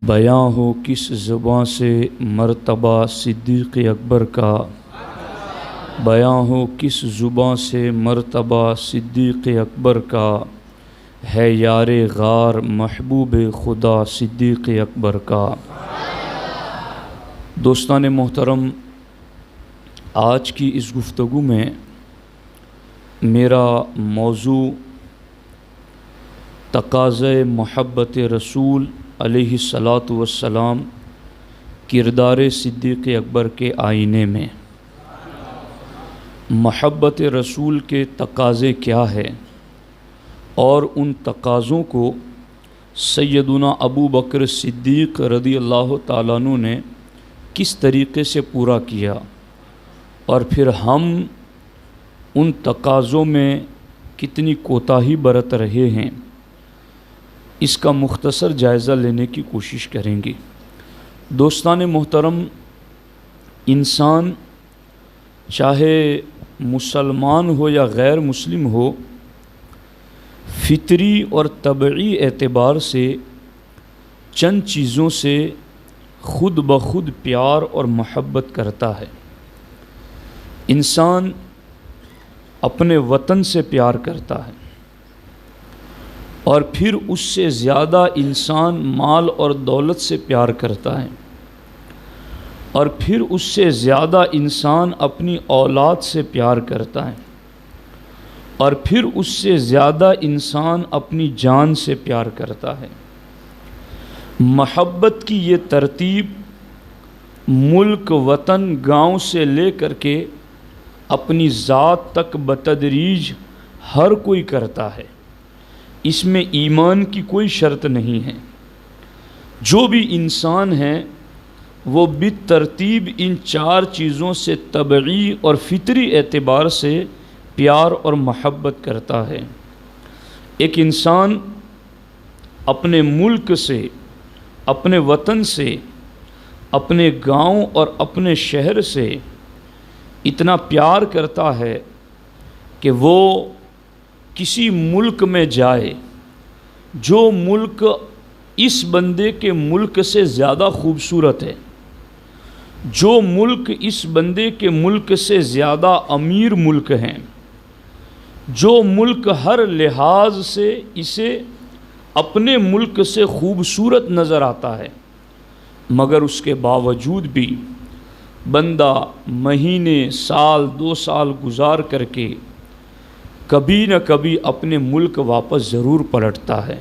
بیاں ہو کس زباں سے مرتبہ صدیق اکبر کا، بیاں ہو کس زباں سے مرتبہ صدیق اکبر کا، ہے یار غار محبوب خدا صدیق اکبر کا۔ دوستان محترم، آج کی اس گفتگو میں میرا موضوع تقاضۂ محبت رسول علیہ الصلاۃ والسلام، کردار صدیق اکبر کے آئینے میں۔ محبت رسول کے تقاضے کیا ہے اور ان تقاضوں کو سیدنا ابو بکر صدیق رضی اللہ تعالیٰ عنہ نے کس طریقے سے پورا کیا، اور پھر ہم ان تقاضوں میں کتنی کوتاہی برت رہے ہیں، اس کا مختصر جائزہ لینے کی کوشش کریں گے۔ دوستان محترم، انسان چاہے مسلمان ہو یا غیر مسلم ہو، فطری اور طبعی اعتبار سے چند چیزوں سے خود بخود پیار اور محبت کرتا ہے۔ انسان اپنے وطن سے پیار کرتا ہے، اور پھر اس سے زیادہ انسان مال اور دولت سے پیار کرتا ہے، اور پھر اس سے زیادہ انسان اپنی اولاد سے پیار کرتا ہے، اور پھر اس سے زیادہ انسان اپنی جان سے پیار کرتا ہے۔ محبت کی یہ ترتیب ملک، وطن، گاؤں سے لے کر کے اپنی ذات تک بتدریج ہر کوئی کرتا ہے۔ اس میں ایمان کی کوئی شرط نہیں ہے۔ جو بھی انسان ہے وہ بالترتیب ان چار چیزوں سے طبعی اور فطری اعتبار سے پیار اور محبت کرتا ہے۔ ایک انسان اپنے ملک سے، اپنے وطن سے، اپنے گاؤں اور اپنے شہر سے اتنا پیار کرتا ہے کہ وہ کسی ملک میں جائے، جو ملک اس بندے کے ملک سے زیادہ خوبصورت ہے، جو ملک اس بندے کے ملک سے زیادہ امیر ملک ہیں، جو ملک ہر لحاظ سے اسے اپنے ملک سے خوبصورت نظر آتا ہے، مگر اس کے باوجود بھی بندہ مہینے، سال، 2 سال گزار کر کے کبھی نہ کبھی اپنے ملک واپس ضرور پلٹتا ہے،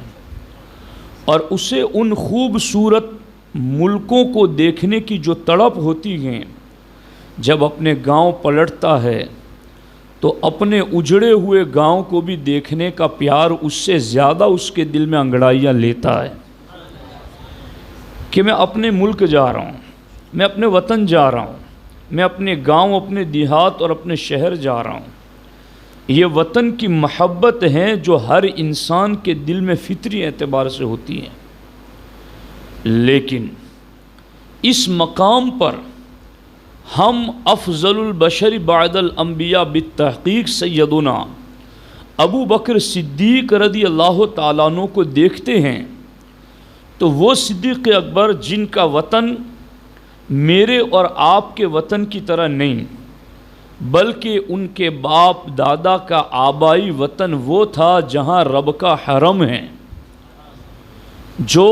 اور اسے ان خوبصورت ملکوں کو دیکھنے کی جو تڑپ ہوتی ہے، جب اپنے گاؤں پلٹتا ہے تو اپنے اجڑے ہوئے گاؤں کو بھی دیکھنے کا پیار اس سے زیادہ اس کے دل میں انگڑائیاں لیتا ہے کہ میں اپنے ملک جا رہا ہوں، میں اپنے وطن جا رہا ہوں، میں اپنے گاؤں، اپنے دیہات اور اپنے شہر جا رہا ہوں۔ یہ وطن کی محبت ہے جو ہر انسان کے دل میں فطری اعتبار سے ہوتی ہے، لیکن اس مقام پر ہم افضل البشر بعد الانبیاء بالتحقیق سیدنا ابو بکر صدیق رضی اللہ تعالیٰ عنہ کو دیکھتے ہیں، تو وہ صدیق اکبر جن کا وطن میرے اور آپ کے وطن کی طرح نہیں، بلکہ ان کے باپ دادا کا آبائی وطن وہ تھا جہاں رب کا حرم ہے، جو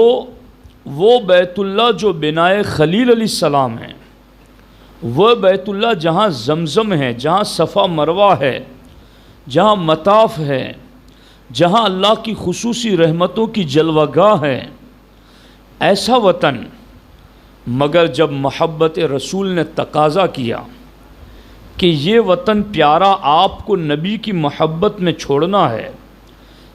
وہ بیت اللہ جو بنائے خلیل علیہ السلام ہے، وہ بیت اللہ جہاں زمزم ہے، جہاں صفا مروہ ہے، جہاں مطاف ہے، جہاں اللہ کی خصوصی رحمتوں کی جلوہ گاہ ہے، ایسا وطن۔ مگر جب محبت رسول نے تقاضا کیا کہ یہ وطن پیارا آپ کو نبی کی محبت میں چھوڑنا ہے،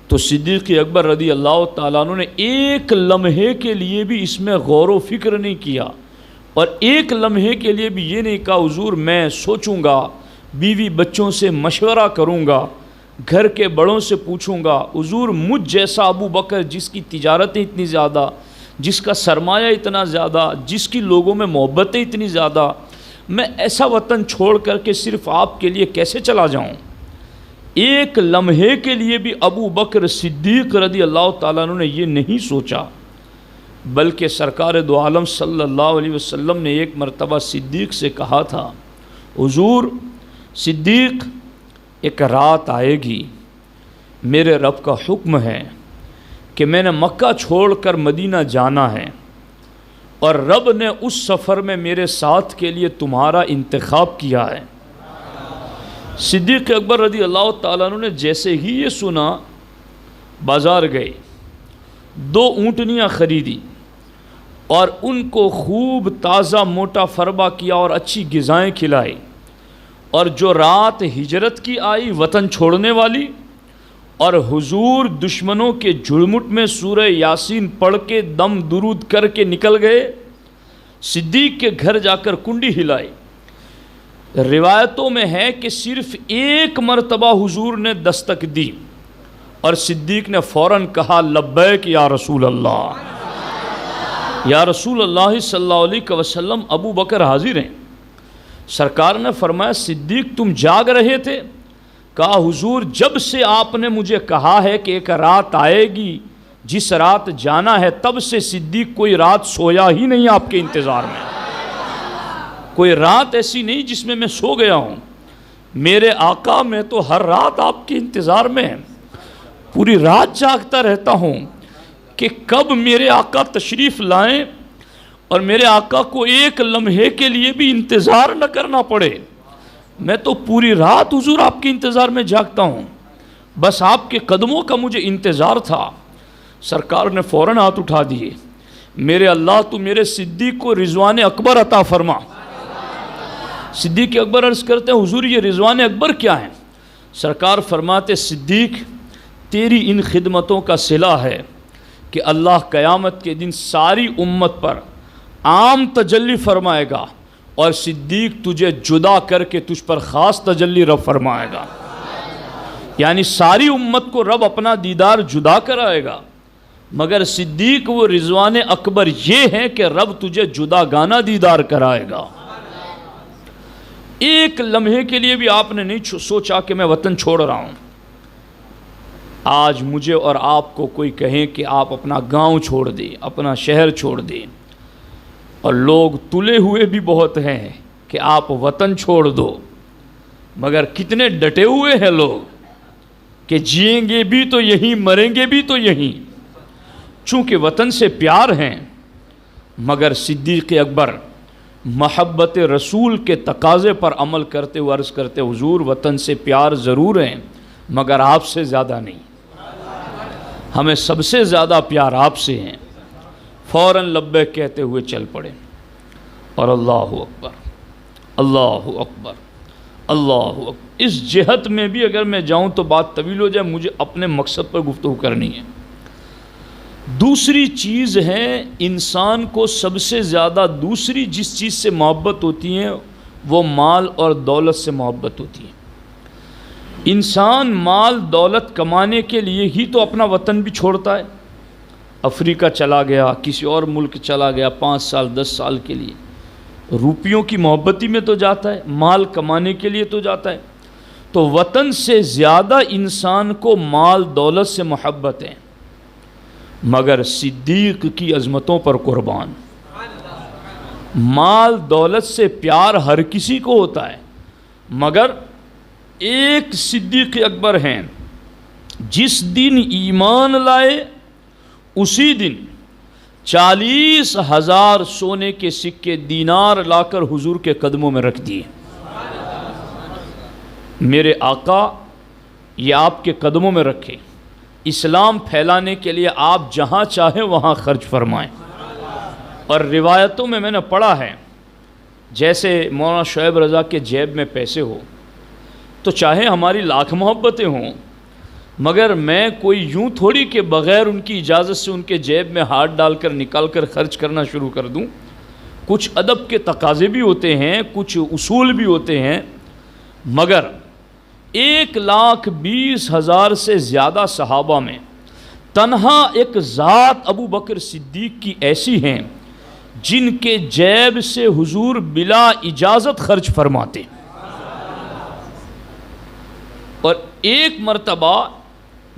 تو صدیق اکبر رضی اللہ تعالیٰ عنہ نے ایک لمحے کے لیے بھی اس میں غور و فکر نہیں کیا، اور ایک لمحے کے لیے بھی یہ نہیں کہا حضور میں سوچوں گا، بیوی بچوں سے مشورہ کروں گا، گھر کے بڑوں سے پوچھوں گا، حضور مجھ جیسا ابو بکر جس کی تجارتیں اتنی زیادہ، جس کا سرمایہ اتنا زیادہ، جس کی لوگوں میں محبتیں اتنی زیادہ، میں ایسا وطن چھوڑ کر کے صرف آپ کے لیے کیسے چلا جاؤں؟ ایک لمحے کے لیے بھی ابو بکر صدیق رضی اللہ تعالیٰ عنہ نے یہ نہیں سوچا، بلکہ سرکار دو عالم صلی اللہ علیہ وسلم نے ایک مرتبہ صدیق سے کہا تھا، حضور صدیق ایک رات آئے گی، میرے رب کا حکم ہے کہ میں نے مکہ چھوڑ کر مدینہ جانا ہے، اور رب نے اس سفر میں میرے ساتھ کے لیے تمہارا انتخاب کیا ہے۔ صدیق اکبر رضی اللہ تعالیٰ عنہ نے جیسے ہی یہ سنا بازار گئے، 2 اونٹنیاں خریدی اور ان کو خوب تازہ موٹا فربا کیا اور اچھی غذائیں کھلائی، اور جو رات ہجرت کی آئی وطن چھوڑنے والی، اور حضور دشمنوں کے جھڑمٹ میں سورہ یاسین پڑھ کے دم درود کر کے نکل گئے، صدیق کے گھر جا کر کنڈی ہلائی۔ روایتوں میں ہے کہ صرف ایک مرتبہ حضور نے دستک دی اور صدیق نے فوراً کہا لبیک یا رسول اللہ، یا رسول اللہ صلی اللہ علیہ وسلم، ابو بکر حاضر ہیں۔ سرکار نے فرمایا صدیق تم جاگ رہے تھے؟ کہا حضور جب سے آپ نے مجھے کہا ہے کہ ایک رات آئے گی جس رات جانا ہے، تب سے صدیق کوئی رات سویا ہی نہیں آپ کے انتظار میں، کوئی رات ایسی نہیں جس میں میں سو گیا ہوں۔ میرے آقا میں تو ہر رات آپ کے انتظار میں ہے، پوری رات جاگتا رہتا ہوں کہ کب میرے آقا تشریف لائیں اور میرے آقا کو ایک لمحے کے لیے بھی انتظار نہ کرنا پڑے۔ میں تو پوری رات حضور آپ کے انتظار میں جاگتا ہوں، بس آپ کے قدموں کا مجھے انتظار تھا۔ سرکار نے فوراً ہاتھ اٹھا دیے، میرے اللہ تو میرے صدیق کو رضوان اکبر عطا فرما۔ صدیق اکبر عرض کرتے ہیں حضور یہ رضوان اکبر کیا ہے؟ سرکار فرماتے صدیق تیری ان خدمتوں کا صلہ ہے کہ اللہ قیامت کے دن ساری امت پر عام تجلی فرمائے گا، اور صدیق تجھے جدا کر کے تجھ پر خاص تجلی رب فرمائے گا، یعنی ساری امت کو رب اپنا دیدار جدا کرائے گا، مگر صدیق وہ رضوان اکبر یہ ہے کہ رب تجھے جدا گانا دیدار کرائے گا۔ ایک لمحے کے لیے بھی آپ نے نہیں سوچا کہ میں وطن چھوڑ رہا ہوں۔ آج مجھے اور آپ کو کوئی کہیں کہ آپ اپنا گاؤں چھوڑ دیں، اپنا شہر چھوڑ دیں، اور لوگ تلے ہوئے بھی بہت ہیں کہ آپ وطن چھوڑ دو، مگر کتنے ڈٹے ہوئے ہیں لوگ کہ جئیں گے بھی تو یہیں، مریں گے بھی تو یہیں، چونکہ وطن سے پیار ہیں۔ مگر صدیق اکبر محبت رسول کے تقاضے پر عمل کرتے ہوئے عرض کرتے حضور وطن سے پیار ضرور ہیں مگر آپ سے زیادہ نہیں، ہمیں سب سے زیادہ پیار آپ سے ہیں۔ فوراً لبیک کہتے ہوئے چل پڑے، اور اللہ اکبر اللہ اکبر اللہ اکبر۔ اس جہت میں بھی اگر میں جاؤں تو بات طویل ہو جائے، مجھے اپنے مقصد پر گفتگو کرنی ہے۔ دوسری چیز ہے انسان کو سب سے زیادہ دوسری جس چیز سے محبت ہوتی ہے وہ مال اور دولت سے محبت ہوتی ہے۔ انسان مال دولت کمانے کے لیے ہی تو اپنا وطن بھی چھوڑتا ہے، افریقہ چلا گیا، کسی اور ملک چلا گیا 5 سال 10 سال کے لیے، روپیوں کی محبتی میں تو جاتا ہے، مال کمانے کے لیے تو جاتا ہے۔ تو وطن سے زیادہ انسان کو مال دولت سے محبت ہے، مگر صدیق کی عظمتوں پر قربان، مال دولت سے پیار ہر کسی کو ہوتا ہے، مگر ایک صدیق اکبر ہیں جس دن ایمان لائے اسی دن 40,000 سونے کے سکے دینار لا کر حضور کے قدموں میں رکھ دیے۔ میرے آقا یہ آپ کے قدموں میں رکھے، اسلام پھیلانے کے لیے آپ جہاں چاہیں وہاں خرچ فرمائیں۔ اور روایتوں میں نے پڑھا ہے جیسے مولانا شعیب رضا کے جیب میں پیسے ہو تو چاہے ہماری لاکھ محبتیں ہوں، مگر میں کوئی یوں تھوڑی کہ بغیر ان کی اجازت سے ان کے جیب میں ہاتھ ڈال کر نکال کر خرچ کرنا شروع کر دوں۔ کچھ ادب کے تقاضے بھی ہوتے ہیں، کچھ اصول بھی ہوتے ہیں، مگر 1,20,000 سے زیادہ صحابہ میں تنہا ایک ذات ابو بکر صدیق کی ایسی ہیں جن کے جیب سے حضور بلا اجازت خرچ فرماتے۔ اور ایک مرتبہ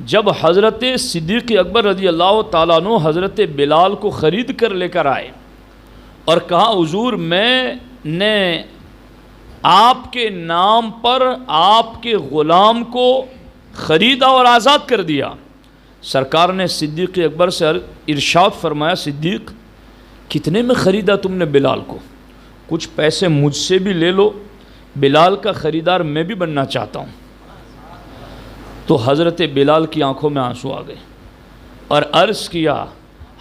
جب حضرت صدیق اکبر رضی اللہ تعالیٰ عنہ حضرت بلال کو خرید کر لے کر آئے اور کہا حضور میں نے آپ کے نام پر آپ کے غلام کو خریدا اور آزاد کر دیا، سرکار نے صدیق اکبر سے ارشاد فرمایا صدیق کتنے میں خریدا تم نے بلال کو؟ کچھ پیسے مجھ سے بھی لے لو، بلال کا خریدار میں بھی بننا چاہتا ہوں۔ تو حضرت بلال کی آنکھوں میں آنسو آ گئے اور عرض کیا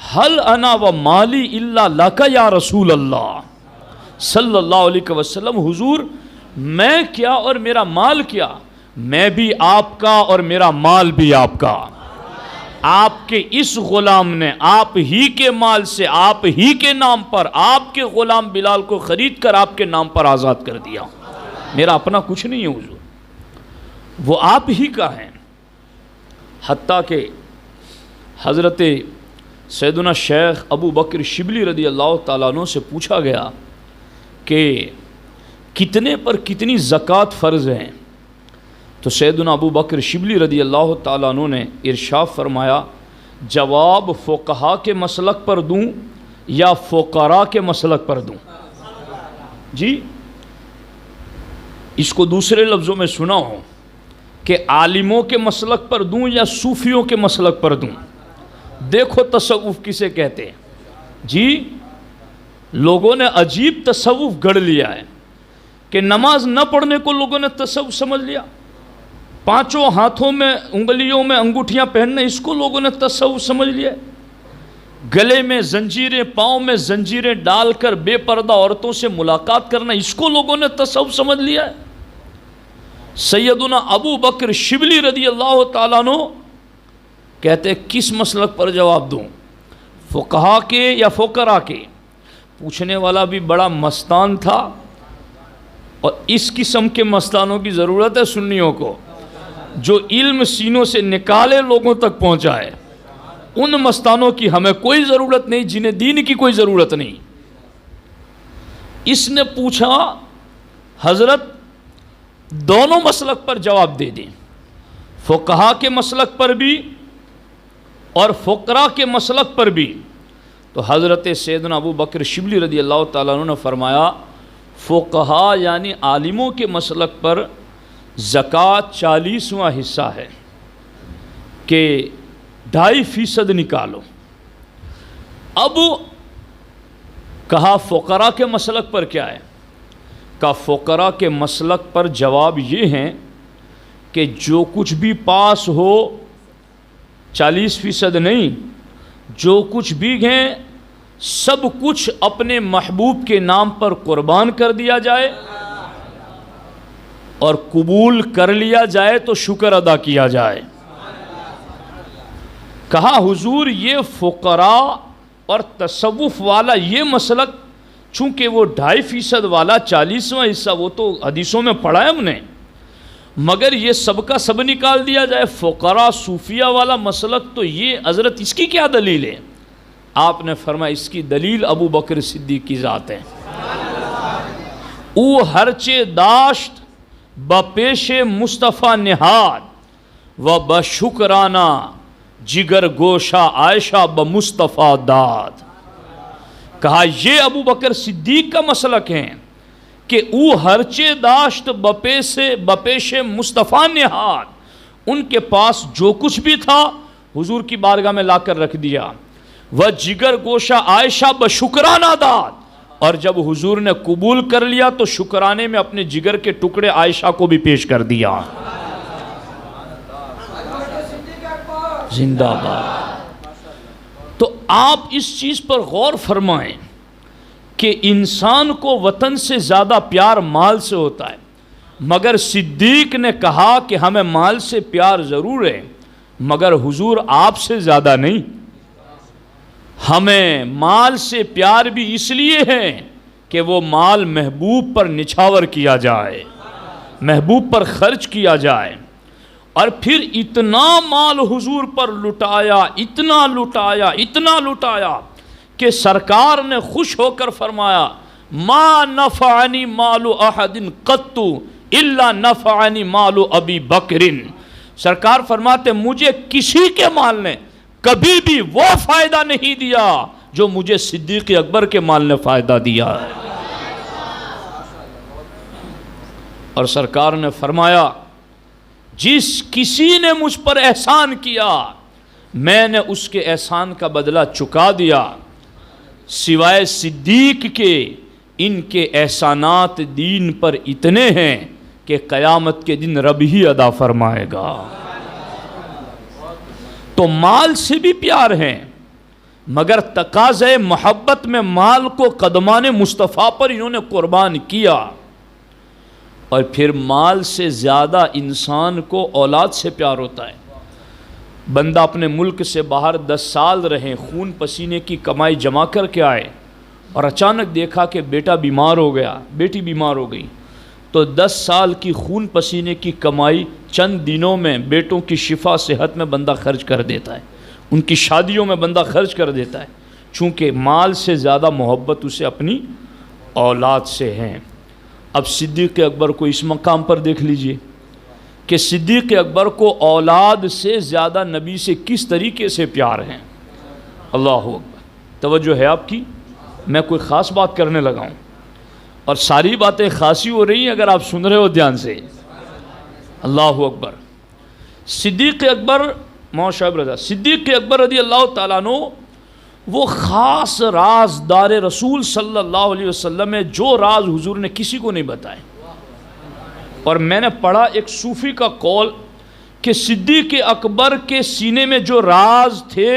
حل انا و مالی الا لک یا رسول اللہ صلی اللہ علیہ وسلم، حضور میں کیا اور میرا مال کیا، میں بھی آپ کا اور میرا مال بھی آپ کا۔ آپ کے اس غلام نے آپ ہی کے مال سے آپ ہی کے نام پر آپ کے غلام بلال کو خرید کر آپ کے نام پر آزاد کر دیا، میرا اپنا کچھ نہیں ہے حضور، وہ آپ ہی کا ہے۔ حتیٰ کہ حضرت سیدنا شیخ ابو بکر شبلی رضی اللہ تعالیٰ عنہ سے پوچھا گیا کہ کتنے پر کتنی زکوٰۃ فرض ہیں، تو سیدنا ابو بکر شبلی رضی اللہ تعالیٰ عنہ نے ارشاد فرمایا جواب فقہا کے مسلک پر دوں یا فقراء کے مسلک پر دوں؟ جی اس کو دوسرے لفظوں میں سنا ہو کہ عالموں کے مسلک پر دوں یا صوفیوں کے مسلک پر دوں؟ دیکھو تصوف کسے کہتے ہیں جی، لوگوں نے عجیب تصوف گڑھ لیا ہے کہ نماز نہ پڑھنے کو لوگوں نے تصوف سمجھ لیا، پانچوں ہاتھوں میں انگلیوں میں انگوٹھیاں پہننا اس کو لوگوں نے تصوف سمجھ لیا، گلے میں زنجیریں پاؤں میں زنجیریں ڈال کر بے پردہ عورتوں سے ملاقات کرنا اس کو لوگوں نے تصوف سمجھ لیا ہے۔ سیدنا ابو بکر شبلی رضی اللہ تعالیٰ عنہ کہتے کس مسلک پر جواب دوں، فقہا کے یا فقراء کے؟ پوچھنے والا بھی بڑا مستان تھا، اور اس قسم کے مستانوں کی ضرورت ہے سنیوں کو، جو علم سینوں سے نکالے لوگوں تک پہنچائے۔ ان مستانوں کی ہمیں کوئی ضرورت نہیں جنہیں دین کی کوئی ضرورت نہیں۔ اس نے پوچھا حضرت دونوں مسلک پر جواب دے دیں، فقہا کے مسلک پر بھی اور فقراء کے مسلک پر بھی؟ تو حضرت سیدنا ابو بکر شبلی رضی اللہ تعالیٰ عنہ نے فرمایا فقہا یعنی عالموں کے مسلک پر زکوٰۃ 40واں حصہ ہے کہ 2.5% نکالو۔ اب کہا فقراء کے مسلک پر کیا ہے؟ کہا فقراء کے مسلک پر جواب یہ ہیں کہ جو کچھ بھی پاس ہو 40% نہیں، جو کچھ بھی ہیں سب کچھ اپنے محبوب کے نام پر قربان کر دیا جائے، اور قبول کر لیا جائے تو شکر ادا کیا جائے۔ کہا حضور یہ فقراء اور تصوف والا یہ مسلک چونکہ وہ 2.5% والا 40واں حصہ وہ تو حدیثوں میں پڑھا ہے ہم نے، مگر یہ سب کا سب نکال دیا جائے فقراء صوفیہ والا مسلک، تو یہ حضرت اس کی کیا دلیل ہے؟ آپ نے فرمایا اس کی دلیل ابو بکر صدیق کی ذات ہے۔ او ہرچے داشت بپیش مصطفیٰ نہاد و بشکرانہ جگر گوشہ عائشہ بمصطفیٰ داد۔ کہا یہ ابو بکر صدیق کا مسلک ہے کہ او ہرچے داشت بپیش مصطفیٰ نہاد، ان کے پاس جو کچھ بھی تھا حضور کی بارگاہ میں لا کر رکھ دیا، وہ جگر گوشہ عائشہ بشکرانہ داد، اور جب حضور نے قبول کر لیا تو شکرانے میں اپنے جگر کے ٹکڑے عائشہ کو بھی پیش کر دیا۔ زندہ باد۔ تو آپ اس چیز پر غور فرمائیں کہ انسان کو وطن سے زیادہ پیار مال سے ہوتا ہے، مگر صدیق نے کہا کہ ہمیں مال سے پیار ضرور ہے مگر حضور آپ سے زیادہ نہیں، ہمیں مال سے پیار بھی اس لیے ہے کہ وہ مال محبوب پر نچھاور کیا جائے، محبوب پر خرچ کیا جائے، اور پھر اتنا مال حضور پر لٹایا، اتنا لٹایا، اتنا لٹایا کہ سرکار نے خوش ہو کر فرمایا ما نفعنی مال احد قط الا نفعنی مال ابی بکر۔ سرکار فرماتے مجھے کسی کے مال نے کبھی بھی وہ فائدہ نہیں دیا جو مجھے صدیق اکبر کے مال نے فائدہ دیا ہے۔ اور سرکار نے فرمایا جس کسی نے مجھ پر احسان کیا میں نے اس کے احسان کا بدلہ چکا دیا، سوائے صدیق کے ان کے احسانات دین پر اتنے ہیں کہ قیامت کے دن رب ہی ادا فرمائے گا۔ تو مال سے بھی پیار ہیں، مگر تقاضے محبت میں مال کو قدمان مصطفیٰ پر انہوں نے قربان کیا۔ اور پھر مال سے زیادہ انسان کو اولاد سے پیار ہوتا ہے۔ بندہ اپنے ملک سے باہر 10 سال رہے، خون پسینے کی کمائی جمع کر کے آئے، اور اچانک دیکھا کہ بیٹا بیمار ہو گیا، بیٹی بیمار ہو گئی، تو 10 سال کی خون پسینے کی کمائی چند دنوں میں بیٹوں کی شفا صحت میں بندہ خرچ کر دیتا ہے، ان کی شادیوں میں بندہ خرچ کر دیتا ہے، چونکہ مال سے زیادہ محبت اسے اپنی اولاد سے ہے۔ اب صدیق اکبر کو اس مقام پر دیکھ لیجئے کہ صدیق اکبر کو اولاد سے زیادہ نبی سے کس طریقے سے پیار ہے۔ اللہ اکبر، توجہ ہے آپ کی؟ میں کوئی خاص بات کرنے لگا ہوں اور ساری باتیں خاصی ہو رہی ہیں اگر آپ سن رہے ہو دھیان سے۔ اللہ اکبر۔ صدیق اکبر معاشر رضا، صدیق اکبر رضی اللہ تعالیٰ عنہ وہ خاص رازدار رسول صلی اللہ علیہ وسلم ہے جو راز حضور نے کسی کو نہیں بتائے۔ اور میں نے پڑھا ایک صوفی کا قول کہ صدیق اکبر کے سینے میں جو راز تھے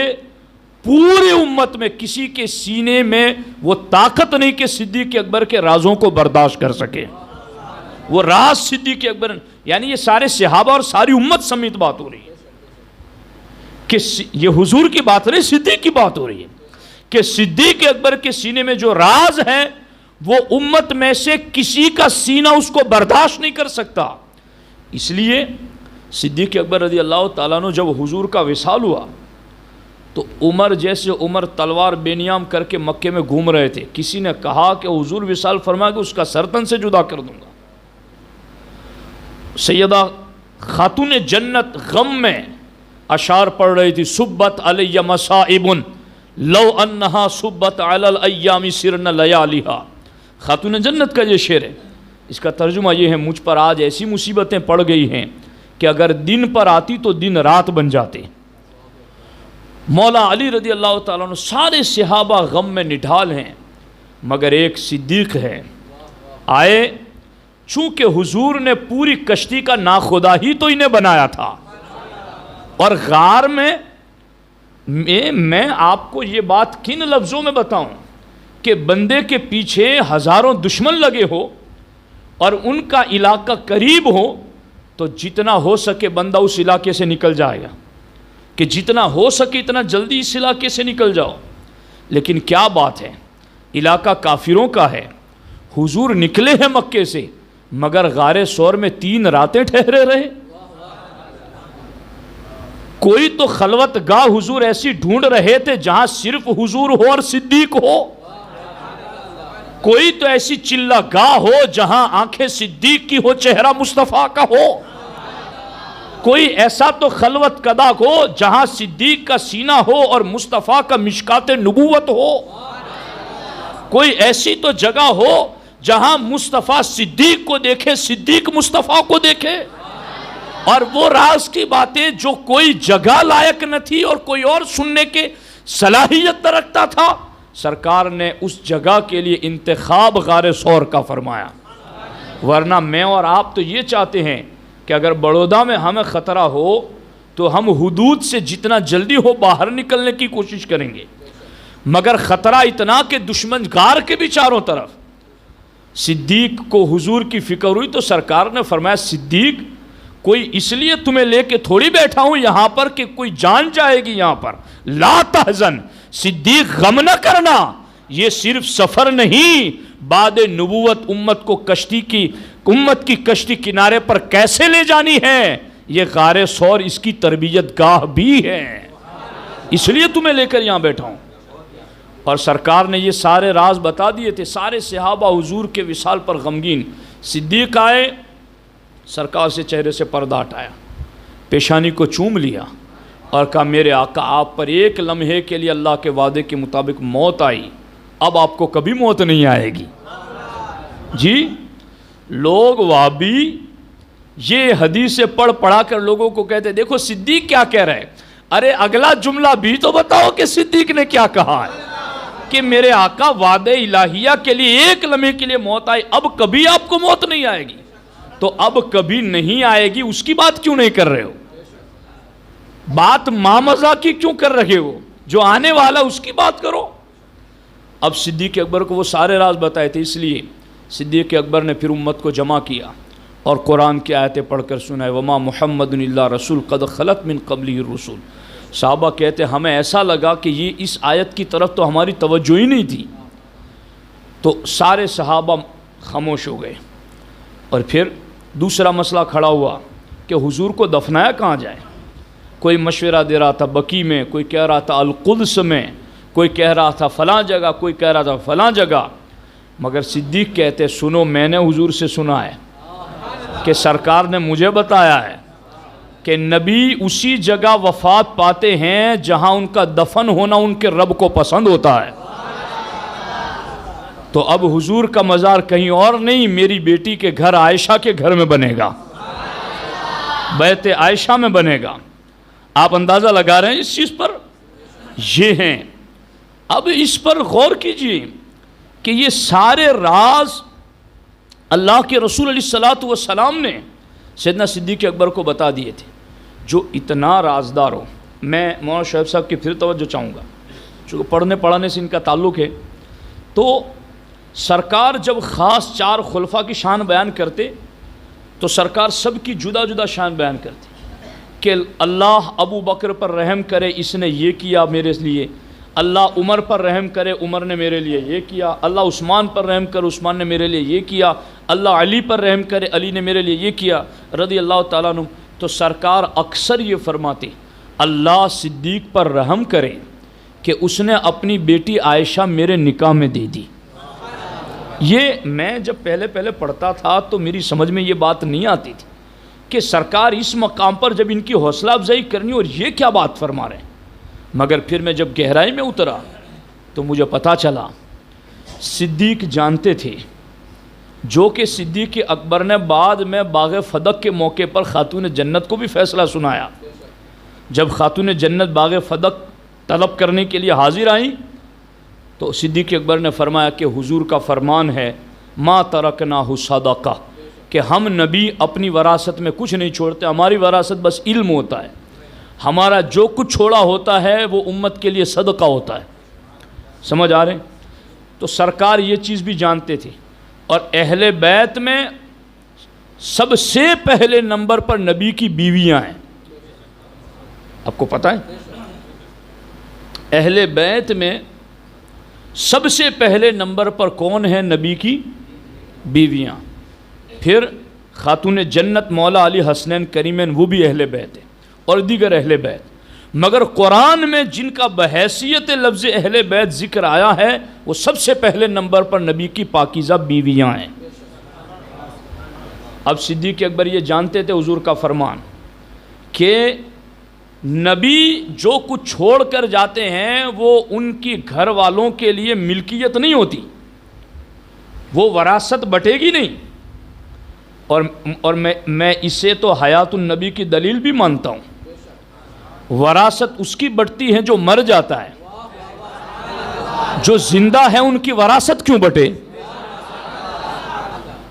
پوری امت میں کسی کے سینے میں وہ طاقت نہیں کہ صدیق اکبر کے رازوں کو برداشت کر سکے۔ وہ راز صدیق اکبر، یعنی یہ سارے صحابہ اور ساری امت سمیت بات ہو رہی ہے کہ یہ حضور کی بات نہیں صدیق کی بات ہو رہی ہے کہ صدیق اکبر کے سینے میں جو راز ہے وہ امت میں سے کسی کا سینہ اس کو برداشت نہیں کر سکتا۔ اس لیے صدیق اکبر رضی اللہ تعالیٰ عنہ جب حضور کا وصال ہوا تو عمر جیسے عمر تلوار بے نیام کر کے مکے میں گھوم رہے تھے، کسی نے کہا کہ حضور وصال فرما کہ اس کا سر تن سے جدا کر دوں گا۔ سیدہ خاتون جنت غم میں اشعار پڑھ رہی تھی، صبت علی مصائب لو انہا صبت علی الایام سرن لیالیہا۔ خاتون جنت کا یہ شعر ہے، اس کا ترجمہ یہ ہے مجھ پر آج ایسی مصیبتیں پڑ گئی ہیں کہ اگر دن پر آتی تو دن رات بن جاتے۔ مولا علی رضی اللہ تعالیٰ عنہ سارے صحابہ غم میں نڈھال ہیں مگر ایک صدیق ہے، آئے چونکہ حضور نے پوری کشتی کا ناخدا ہی تو انہیں بنایا تھا، اور غار میں میں آپ کو یہ بات کن لفظوں میں بتاؤں کہ بندے کے پیچھے ہزاروں دشمن لگے ہو اور ان کا علاقہ قریب ہو تو جتنا ہو سکے بندہ اس علاقے سے نکل جائے گا کہ جتنا ہو سکے اتنا جلدی اس علاقے سے نکل جاؤ، لیکن کیا بات ہے علاقہ کافروں کا ہے۔ حضور نکلے ہیں مکے سے مگر غار ثور میں 3 راتیں ٹھہرے رہے۔ کوئی تو خلوت گاہ حضور ایسی ڈھونڈ رہے تھے جہاں صرف حضور ہو اور صدیق ہو، کوئی تو ایسی چلہ گاہ ہو جہاں آنکھیں صدیق کی ہو چہرہ مصطفیٰ کا ہو، کوئی ایسا تو خلوت قدا ہو جہاں صدیق کا سینہ ہو اور مصطفیٰ کا مشکات نبوت ہو، کوئی ایسی تو جگہ ہو جہاں مصطفیٰ صدیق کو دیکھے صدیق مصطفیٰ کو دیکھے۔ اور وہ راز کی باتیں جو کوئی جگہ لائق نہ تھی اور کوئی اور سننے کے صلاحیت نہ رکھتا تھا، سرکار نے اس جگہ کے لیے انتخاب غار ثور کا فرمایا۔ ورنہ میں اور آپ تو یہ چاہتے ہیں کہ اگر بڑودہ میں ہمیں خطرہ ہو تو ہم حدود سے جتنا جلدی ہو باہر نکلنے کی کوشش کریں گے، مگر خطرہ اتنا کہ دشمن غار کے بھی چاروں طرف۔ صدیق کو حضور کی فکر ہوئی تو سرکار نے فرمایا صدیق کوئی اس لیے تمہیں لے کے تھوڑی بیٹھا ہوں یہاں پر کہ کوئی جان جائے گی یہاں پر، لا تحزن صدیق غم نہ کرنا، یہ صرف سفر نہیں، بعد نبوت امت کی کشتی کنارے پر کیسے لے جانی ہے، یہ غار ثور اس کی تربیت گاہ بھی ہے، اس لیے تمہیں لے کر یہاں بیٹھا ہوں۔ اور سرکار نے یہ سارے راز بتا دیے تھے۔ سارے صحابہ حضور کے وصال پر غمگین، صدیق آئے، سرکار سے چہرے سے پردہ ہٹایا، پیشانی کو چوم لیا اور کہا میرے آقا آپ پر ایک لمحے کے لیے اللہ کے وعدے کے مطابق موت آئی، اب آپ کو کبھی موت نہیں آئے گی۔ جی لوگ وہابی یہ حدیثیں پڑھا کر لوگوں کو کہتے دیکھو صدیق کیا کہہ رہے، ارے اگلا جملہ بھی تو بتاؤ کہ صدیق نے کیا کہا ہے کہ میرے آقا وعدے الہیہ کے لیے ایک لمحے کے لیے موت آئی، اب کبھی آپ کو موت نہیں آئے گی۔ تو اب کبھی نہیں آئے گی اس کی بات کیوں نہیں کر رہے ہو؟ بات مامزہ کی کیوں کر رہے ہو؟ جو آنے والا اس کی بات کرو۔ اب صدیق اکبر کو وہ سارے راز بتائے تھے، اس لیے صدیق اکبر نے پھر امت کو جمع کیا اور قرآن کی آیتیں پڑھ کر سنائے، وما محمد الا رسول قد خلت من قبلہ الرسل۔ صحابہ کہتے ہمیں ایسا لگا کہ یہ اس آیت کی طرف تو ہماری توجہ ہی نہیں تھی، تو سارے صحابہ خاموش ہو گئے۔ اور پھر دوسرا مسئلہ کھڑا ہوا کہ حضور کو دفنایا کہاں جائے۔ کوئی مشورہ دے رہا تھا بقیع میں، کوئی کہہ رہا تھا القدس میں، کوئی کہہ رہا تھا فلاں جگہ، کوئی کہہ رہا تھا فلاں جگہ۔ مگر صدیق کہتے سنو میں نے حضور سے سنا ہے کہ سرکار نے مجھے بتایا ہے کہ نبی اسی جگہ وفات پاتے ہیں جہاں ان کا دفن ہونا ان کے رب کو پسند ہوتا ہے۔ تو اب حضور کا مزار کہیں اور نہیں، میری بیٹی کے گھر عائشہ کے گھر میں بنے گا، بیت عائشہ میں بنے گا۔ آپ اندازہ لگا رہے ہیں اس چیز پر؟ یہ ہیں۔ اب اس پر غور کیجئے کہ یہ سارے راز اللہ کے رسول علیہ الصلوۃ والسلام نے سیدنا صدیق اکبر کو بتا دیے تھے۔ جو اتنا رازدار ہو، میں مولانا شعیب صاحب کی پھر توجہ چاہوں گا، چونکہ پڑھنے پڑھانے سے ان کا تعلق ہے۔ تو سرکار جب خاص چار خلفاء کی شان بیان کرتے تو سرکار سب کی جدا جدا شان بیان کرتے کہ اللہ ابو بکر پر رحم کرے، اس نے یہ کیا میرے لیے، اللہ عمر پر رحم کرے، عمر نے میرے لیے یہ کیا، اللہ عثمان پر رحم کرے، عثمان نے میرے لیے یہ کیا، اللہ علی پر رحم کرے، علی نے میرے لیے یہ کیا رضی اللہ تعالیٰ عنہ۔ تو سرکار اکثر یہ فرماتے اللہ صدیق پر رحم کرے کہ اس نے اپنی بیٹی عائشہ میرے نکاح میں دے دی۔ یہ میں جب پہلے پڑھتا تھا تو میری سمجھ میں یہ بات نہیں آتی تھی کہ سرکار اس مقام پر جب ان کی حوصلہ افزائی کرنی اور یہ کیا بات فرما رہے ہیں۔ مگر پھر میں جب گہرائی میں اترا تو مجھے پتا چلا صدیق جانتے تھے، جو کہ صدیق اکبر نے بعد میں باغ فدق کے موقع پر خاتون جنت کو بھی فیصلہ سنایا۔ جب خاتون جنت باغ فدق طلب کرنے کے لیے حاضر آئیں تو صدیق اکبر نے فرمایا کہ حضور کا فرمان ہے ما ترکناہ صدقہ، کہ ہم نبی اپنی وراثت میں کچھ نہیں چھوڑتے، ہماری وراثت بس علم ہوتا ہے، ہمارا جو کچھ چھوڑا ہوتا ہے وہ امت کے لیے صدقہ ہوتا ہے۔ سمجھ آ رہے ہیں؟ تو سرکار یہ چیز بھی جانتے تھے۔ اور اہل بیت میں سب سے پہلے نمبر پر نبی کی بیویاں ہیں، آپ کو پتہ ہے؟ اہل بیت میں سب سے پہلے نمبر پر کون ہے؟ نبی کی بیویاں، پھر خاتون جنت مولا علی حسنین کریمین وہ بھی اہل بیت ہے، اور دیگر اہل بیت۔ مگر قرآن میں جن کا بحیثیت لفظ اہل بیت ذکر آیا ہے وہ سب سے پہلے نمبر پر نبی کی پاکیزہ بیویاں ہیں۔ اب صدیق اکبر یہ جانتے تھے حضور کا فرمان کہ نبی جو کچھ چھوڑ کر جاتے ہیں وہ ان کی گھر والوں کے لیے ملکیت نہیں ہوتی، وہ وراثت بٹے گی نہیں۔ اور میں اسے تو حیات النبی کی دلیل بھی مانتا ہوں، وراثت اس کی بٹتی ہے جو مر جاتا ہے، جو زندہ ہے ان کی وراثت کیوں بٹے؟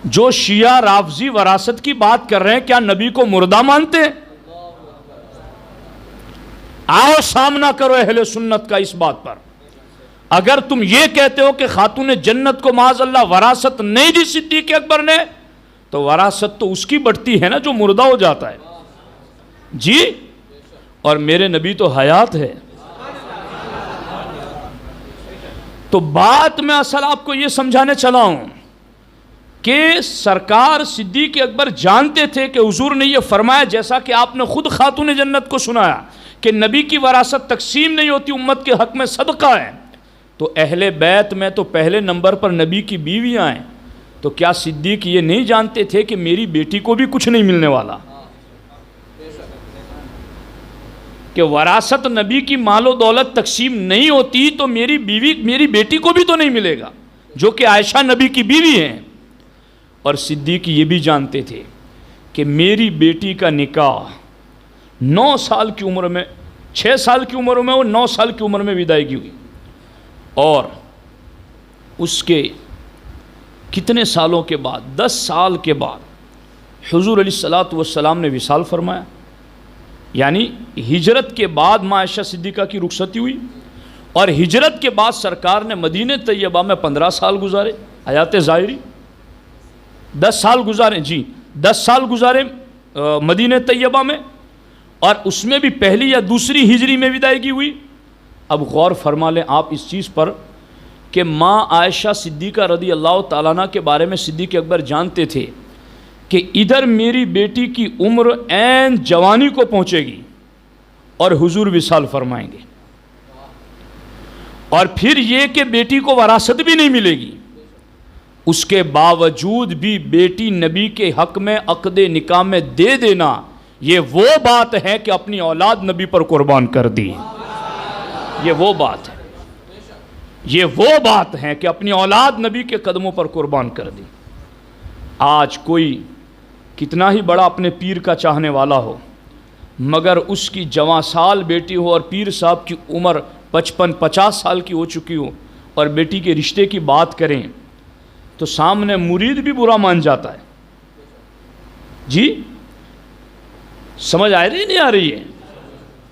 جو شیعہ رافضی وراثت کی بات کر رہے ہیں کیا نبی کو مردہ مانتے ہیں؟ آؤ سامنا کرو اہل سنت کا اس بات پر۔ اگر تم یہ کہتے ہو کہ خاتون جنت کو معاذ اللہ وراثت نہیں دی صدیق اکبر نے، تو وراثت تو اس کی بڑھتی ہے نا جو مردہ ہو جاتا ہے۔ جی، اور میرے نبی تو حیات ہے۔ تو بات میں اصل آپ کو یہ سمجھانے چلا ہوں کہ سرکار صدیق اکبر جانتے تھے کہ حضور نے یہ فرمایا، جیسا کہ آپ نے خود خاتون جنت کو سنایا کہ نبی کی وراثت تقسیم نہیں ہوتی، امت کے حق میں صدقہ ہے۔ تو اہل بیت میں تو پہلے نمبر پر نبی کی بیویاں ہیں، تو کیا صدیق یہ نہیں جانتے تھے کہ میری بیٹی کو بھی کچھ نہیں ملنے والا؟ کہ وراثت نبی کی مال و دولت تقسیم نہیں ہوتی تو میری بیوی میری بیٹی کو بھی تو نہیں ملے گا، جو کہ عائشہ نبی کی بیوی ہیں۔ اور صدیق یہ بھی جانتے تھے کہ میری بیٹی کا نکاح 9 سال کی عمر میں، 6 سال کی عمر میں اور 9 سال کی عمر میں ودائیگی ہوئی، اور اس کے کتنے سالوں کے بعد، 10 سال کے بعد حضور علیہ الصلوۃ والسلام نے وصال فرمایا، یعنی ہجرت کے بعد ماں عائشہ صدیقہ کی رخصتی ہوئی، اور ہجرت کے بعد سرکار نے مدینہ طیبہ میں 15 سال گزارے، حیات ظاہری 10 سال گزارے، 10 سال گزارے مدینہ طیبہ میں، اور اس میں بھی پہلی یا دوسری ہجری میں ودائیگی ہوئی۔ اب غور فرما لیں آپ اس چیز پر کہ ماں عائشہ صدیقہ رضی اللہ تعالیٰ عنہ کے بارے میں صدیق اکبر جانتے تھے کہ ادھر میری بیٹی کی عمر عین جوانی کو پہنچے گی اور حضور وصال فرمائیں گے، اور پھر یہ کہ بیٹی کو وراثت بھی نہیں ملے گی، اس کے باوجود بھی بیٹی نبی کے حق میں عقد نکاح میں دے دینا، یہ وہ بات ہے کہ اپنی اولاد نبی پر قربان کر دی۔ یہ وہ بات ہے، یہ وہ بات ہے کہ اپنی اولاد نبی کے قدموں پر قربان کر دی۔ آج کوئی کتنا ہی بڑا اپنے پیر کا چاہنے والا ہو، مگر اس کی جوان سال بیٹی ہو اور پیر صاحب کی عمر 55-50 سال کی ہو چکی ہو اور بیٹی کے رشتے کی بات کریں تو سامنے مرید بھی برا مان جاتا ہے۔ جی سمجھ آ رہی نہیں آ رہی ہے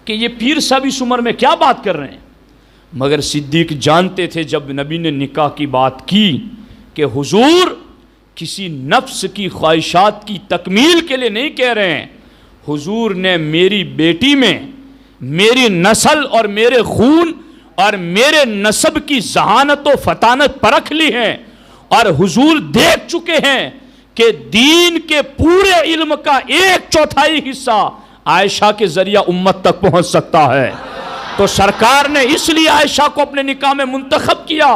کہ یہ پیر صاحب اس عمر میں کیا بات کر رہے ہیں؟ مگر صدیق جانتے تھے جب نبی نے نکاح کی بات کی کہ حضور کسی نفس کی خواہشات کی تکمیل کے لیے نہیں کہہ رہے ہیں، حضور نے میری بیٹی میں میری نسل اور میرے خون اور میرے نسب کی ذہانت و فطانت پرکھ لی ہے، اور حضور دیکھ چکے ہیں کہ دین کے پورے علم کا 1/4 حصہ عائشہ کے ذریعہ امت تک پہنچ سکتا ہے۔ تو سرکار نے اس لیے عائشہ کو اپنے نکاح میں منتخب کیا،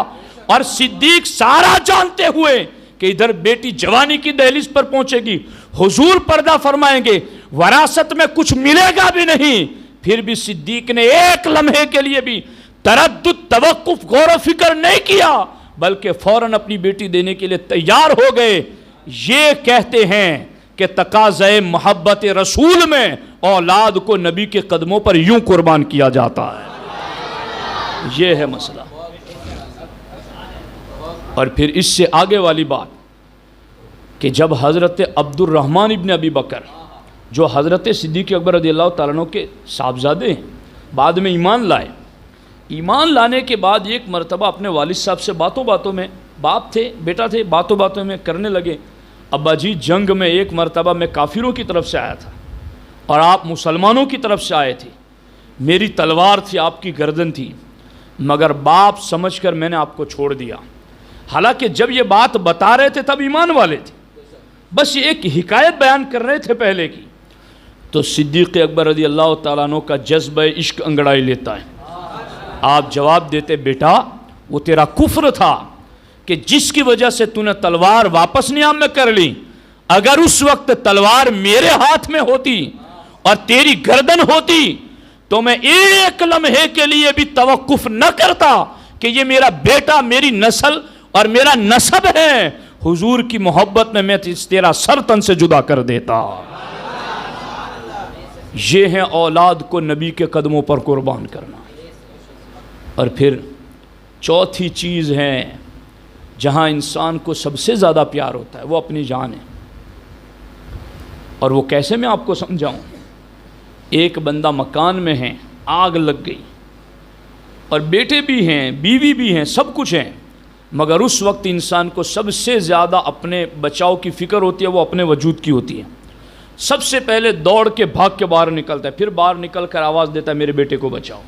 اور صدیق سارا جانتے ہوئے کہ ادھر بیٹی جوانی کی دہلیز پر پہنچے گی، حضور پردہ فرمائیں گے، وراثت میں کچھ ملے گا بھی نہیں، پھر بھی صدیق نے ایک لمحے کے لیے بھی تردد، توقف، غور و فکر نہیں کیا، بلکہ فوراً اپنی بیٹی دینے کے لیے تیار ہو گئے۔ یہ کہتے ہیں کہ تقاضۂ محبت رسول میں اولاد کو نبی کے قدموں پر یوں قربان کیا جاتا ہے۔ یہ ہے مسئلہ۔ اور پھر اس سے آگے والی بات کہ جب حضرت عبد الرحمن ابن ابی بکر جو حضرت صدیق اکبر رضی اللہ تعالیٰ عنہ کے صاحبزادے ہیں، بعد میں ایمان لائے، ایمان لانے کے بعد ایک مرتبہ اپنے والد صاحب سے باتوں باتوں میں، باپ تھے بیٹا تھے، باتوں باتوں میں کرنے لگے، ابا جی جنگ میں ایک مرتبہ میں کافروں کی طرف سے آیا تھا اور آپ مسلمانوں کی طرف سے آئے تھے، میری تلوار تھی، آپ کی گردن تھی، مگر باپ سمجھ کر میں نے آپ کو چھوڑ دیا۔ حالانکہ جب یہ بات بتا رہے تھے تب ایمان والے تھے، بس یہ ایک حکایت بیان کر رہے تھے پہلے کی۔ تو صدیق اکبر رضی اللہ تعالیٰ عنہ کا جذبہ عشق انگڑائی لیتا ہے۔ آپ جواب دیتے، بیٹا وہ تیرا کفر تھا کہ جس کی وجہ سے تو نے تلوار واپس نیام میں کر لی، اگر اس وقت تلوار میرے ہاتھ میں ہوتی اور تیری گردن ہوتی تو میں ایک لمحے کے لیے بھی توقف نہ کرتا کہ یہ میرا بیٹا، میری نسل اور میرا نسب ہے، حضور کی محبت میں تیرا سر تن سے جدا کر دیتا۔ یہ ہے اولاد کو نبی کے قدموں پر قربان کرنا۔ اور پھر چوتھی چیز ہے جہاں انسان کو سب سے زیادہ پیار ہوتا ہے، وہ اپنی جان ہے۔ اور وہ کیسے میں آپ کو سمجھاؤں؟ ایک بندہ مکان میں ہے، آگ لگ گئی، اور بیٹے بھی ہیں، بیوی بھی ہیں، سب کچھ ہیں، مگر اس وقت انسان کو سب سے زیادہ اپنے بچاؤ کی فکر ہوتی ہے، وہ اپنے وجود کی ہوتی ہے۔ سب سے پہلے دوڑ کے بھاگ کے باہر نکلتا ہے، پھر باہر نکل کر آواز دیتا ہے میرے بیٹے کو بچاؤ۔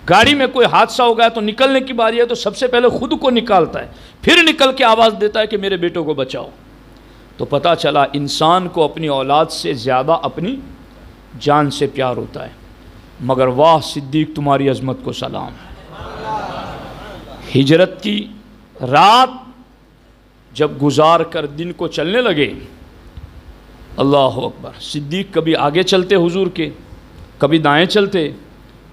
گاڑی میں کوئی حادثہ ہو گیا تو نکلنے کی باری ہے تو سب سے پہلے خود کو نکالتا ہے، پھر نکل کے آواز دیتا ہے کہ میرے بیٹوں کو بچاؤ۔ تو پتہ چلا انسان کو اپنی اولاد سے زیادہ اپنی جان سے پیار ہوتا ہے۔ مگر واہ صدیق تمہاری عظمت کو سلام۔ ہجرت کی رات جب گزار کر دن کو چلنے لگے، اللہ اکبر، صدیق کبھی آگے چلتے حضور کے، کبھی دائیں چلتے،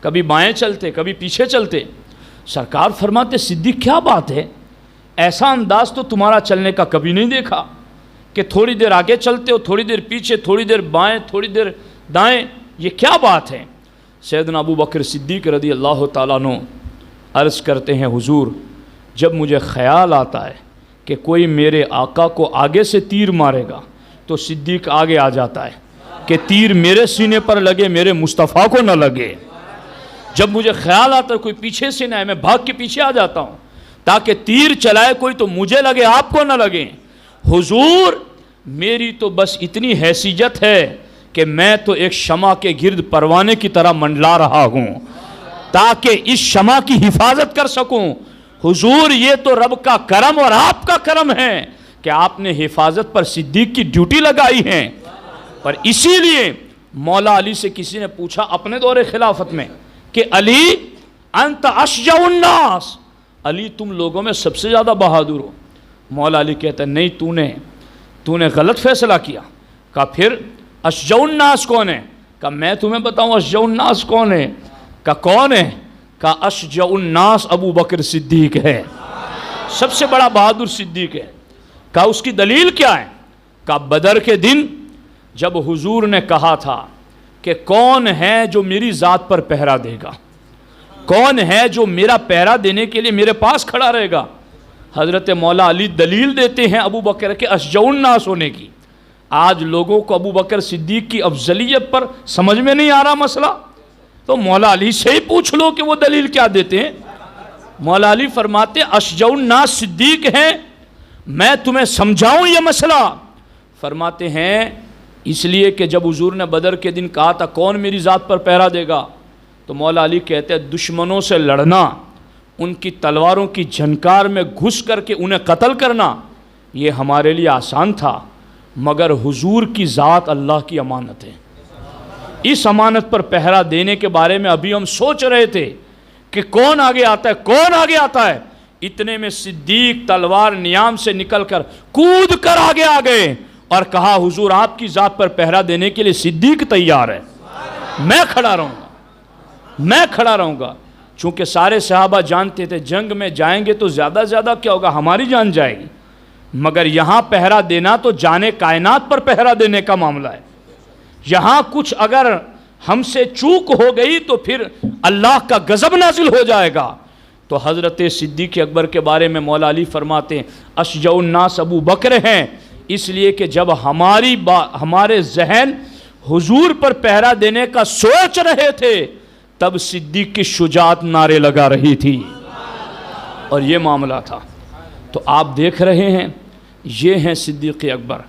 کبھی بائیں چلتے، کبھی پیچھے چلتے۔ سرکار فرماتے صدیق کیا بات ہے، ایسا انداز تو تمہارا چلنے کا کبھی نہیں دیکھا کہ تھوڑی دیر آگے چلتے ہو، تھوڑی دیر پیچھے، تھوڑی دیر بائیں، تھوڑی دیر دائیں، یہ کیا بات ہے؟ سیدنا ابو بکر صدیق رضی اللہ تعالیٰ عنہ عرض کرتے ہیں حضور جب مجھے خیال آتا ہے کہ کوئی میرے آقا کو آگے سے تیر مارے گا تو صدیق آگے آ جاتا ہے کہ تیر میرے سینے پر لگے، میرے مصطفیٰ کو نہ لگے۔ جب مجھے خیال آتا ہے کوئی پیچھے سے نہ ہے، میں بھاگ کے پیچھے آ جاتا ہوں تاکہ تیر چلائے کوئی تو مجھے لگے، آپ کو نہ لگے۔ حضور میری تو بس اتنی حیثیت ہے کہ میں تو ایک شمع کے گرد پروانے کی طرح منڈلا رہا ہوں تاکہ اس شمع کی حفاظت کر سکوں۔ حضور یہ تو رب کا کرم اور آپ کا کرم ہے کہ آپ نے حفاظت پر صدیق کی ڈیوٹی لگائی ہے۔ پر اسی لیے مولا علی سے کسی نے پوچھا اپنے دور خلافت میں کہ علی انت اشجع الناس، علی تم لوگوں میں سب سے زیادہ بہادر ہو۔ مولا علی کہتا ہے نہیں، تو نے غلط فیصلہ کیا۔ کہا پھر اشجع الناس کون ہے؟ کہا میں تمہیں بتاؤں اشجع الناس کون ہے؟ کہا کون ہے؟ کہا اشجع الناس ابو بکر صدیق ہے، سب سے بڑا بہادر صدیق ہے۔ کہا اس کی دلیل کیا ہے؟ کہا بدر کے دن جب حضور نے کہا تھا کہ کون ہے جو میری ذات پر پہرا دے گا، کون ہے جو میرا پہرا دینے کے لیے میرے پاس کھڑا رہے گا، حضرت مولا علی دلیل دیتے ہیں ابو بکر کے اشجع الناس ہونے کی۔ آج لوگوں کو ابو بکر صدیق کی افضلیت پر سمجھ میں نہیں آ رہا مسئلہ، تو مولا علی سے ہی پوچھ لو کہ وہ دلیل کیا دیتے ہیں۔ مولا علی فرماتے اشجع الناس صدیق ہیں، میں تمہیں سمجھاؤں یہ مسئلہ؟ فرماتے ہیں اس لیے کہ جب حضور نے بدر کے دن کہا تھا کون میری ذات پر پہرا دے گا، تو مولا علی کہتے ہیں دشمنوں سے لڑنا، ان کی تلواروں کی جھنکار میں گھس کر کے انہیں قتل کرنا، یہ ہمارے لیے آسان تھا، مگر حضور کی ذات اللہ کی امانت ہے۔ اس امانت پر پہرا دینے کے بارے میں ابھی ہم سوچ رہے تھے کہ کون آگے آتا ہے، کون آگے آتا ہے، اتنے میں صدیق تلوار نیام سے نکل کر کود کر آگے آ گئے اور کہا حضور آپ کی ذات پر پہرا دینے کے لیے صدیق تیار ہے، میں کھڑا رہوں گا، میں کھڑا رہوں گا۔ چونکہ سارے صحابہ جانتے تھے جنگ میں جائیں گے تو زیادہ زیادہ کیا ہوگا، ہماری جان جائے گی، مگر یہاں پہرا دینا تو جانے کائنات پر پہرا دینے کا معاملہ ہے۔ یہاں کچھ اگر ہم سے چوک ہو گئی تو پھر اللہ کا غضب نازل ہو جائے گا۔ تو حضرت صدیق اکبر کے بارے میں مولا علی فرماتے ہیں اشجع الناس ابو بکر ہیں، اس لیے کہ جب ہمارے ذہن حضور پر پہرا دینے کا سوچ رہے تھے تب صدیق کی شجاعت نعرے لگا رہی تھی، اور یہ معاملہ تھا۔ تو آپ دیکھ رہے ہیں یہ ہیں صدیق اکبر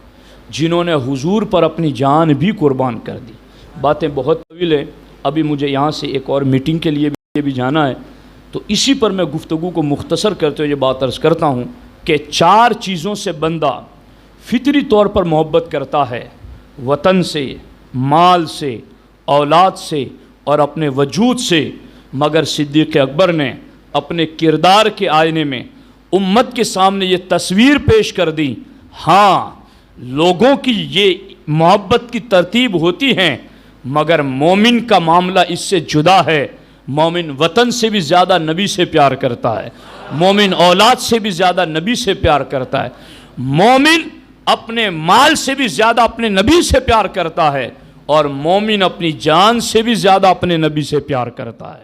جنہوں نے حضور پر اپنی جان بھی قربان کر دی۔ باتیں بہت طویل ہیں، ابھی مجھے یہاں سے ایک اور میٹنگ کے لیے بھی جانا ہے، تو اسی پر میں گفتگو کو مختصر کرتے ہوئے یہ بات عرض کرتا ہوں کہ 4 چیزوں سے بندہ فطری طور پر محبت کرتا ہے، وطن سے، مال سے، اولاد سے اور اپنے وجود سے، مگر صدیق اکبر نے اپنے کردار کے آئینے میں امت کے سامنے یہ تصویر پیش کر دی۔ ہاں لوگوں کی یہ محبت کی ترتیب ہوتی ہے، مگر مومن کا معاملہ اس سے جدا ہے۔ مومن وطن سے بھی زیادہ نبی سے پیار کرتا ہے، مومن اولاد سے بھی زیادہ نبی سے پیار کرتا ہے، مومن اپنے مال سے بھی زیادہ اپنے نبی سے پیار کرتا ہے، اور مومن اپنی جان سے بھی زیادہ اپنے نبی سے پیار کرتا ہے۔